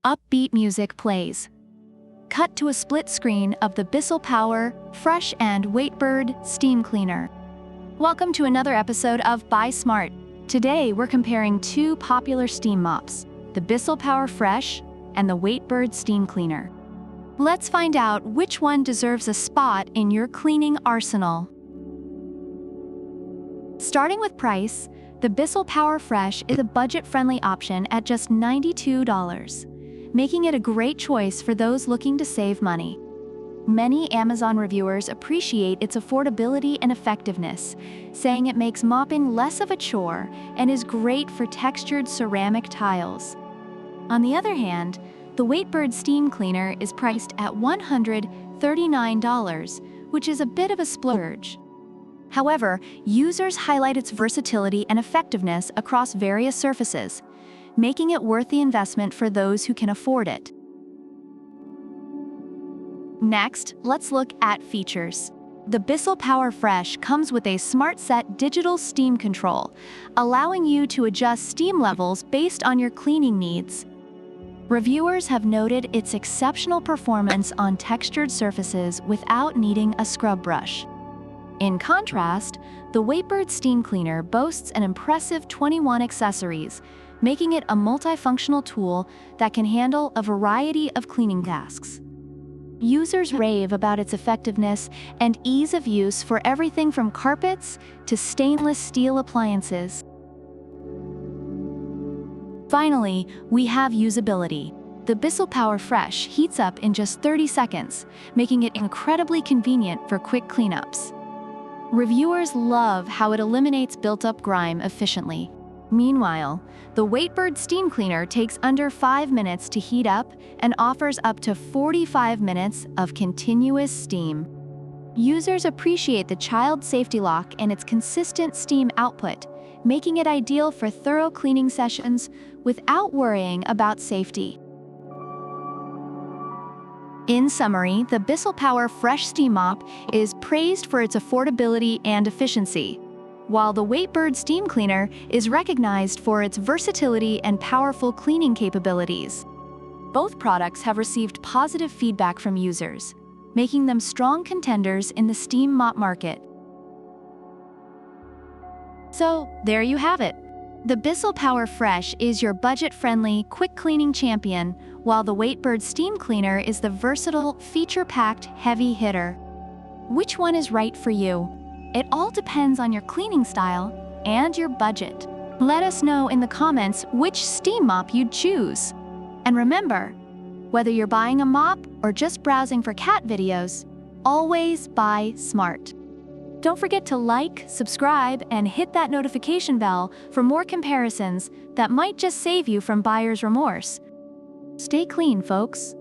Upbeat music plays. Cut to a split screen of the Bissell Power Fresh and Waitbird Steam Cleaner. Welcome to another episode of Buy Smart. Today we're comparing two popular steam mops, the Bissell Power Fresh and the Waitbird Steam Cleaner. Let's find out which one deserves a spot in your cleaning arsenal. Starting with price, the Bissell Power Fresh is a budget-friendly option at just $92, making it a great choice for those looking to save money. Many Amazon reviewers appreciate its affordability and effectiveness, saying it makes mopping less of a chore and is great for textured ceramic tiles. On the other hand, the Waitbird Steam Cleaner is priced at $139, which is a bit of a splurge. However, users highlight its versatility and effectiveness across various surfaces, making it worth the investment for those who can afford it. Next, let's look at features. The Bissell Power Fresh comes with a SmartSet digital steam control, allowing you to adjust steam levels based on your cleaning needs. Reviewers have noted its exceptional performance on textured surfaces without needing a scrub brush. In contrast, the Waitbird Steam Cleaner boasts an impressive 21 accessories, making it a multifunctional tool that can handle a variety of cleaning tasks. Users rave about its effectiveness and ease of use for everything from carpets to stainless steel appliances. Finally, we have usability. The Bissell Power Fresh heats up in just 30 seconds, making it incredibly convenient for quick cleanups. Reviewers love how it eliminates built-up grime efficiently. Meanwhile, the Waitbird Steam Cleaner takes under 5 minutes to heat up and offers up to 45 minutes of continuous steam. Users appreciate the child safety lock and its consistent steam output, making it ideal for thorough cleaning sessions without worrying about safety. In summary, the Bissell Power Fresh Steam Mop is praised for its affordability and efficiency, while the Waitbird Steam Cleaner is recognized for its versatility and powerful cleaning capabilities. Both products have received positive feedback from users, making them strong contenders in the steam mop market. So, there you have it. The Bissell Power Fresh is your budget-friendly, quick cleaning champion, while the Waitbird Steam Cleaner is the versatile, feature-packed heavy hitter. Which one is right for you? It all depends on your cleaning style and your budget. Let us know in the comments which steam mop you'd choose. And remember, whether you're buying a mop or just browsing for cat videos, always buy smart. Don't forget to like, subscribe, and hit that notification bell for more comparisons that might just save you from buyer's remorse. Stay clean, folks.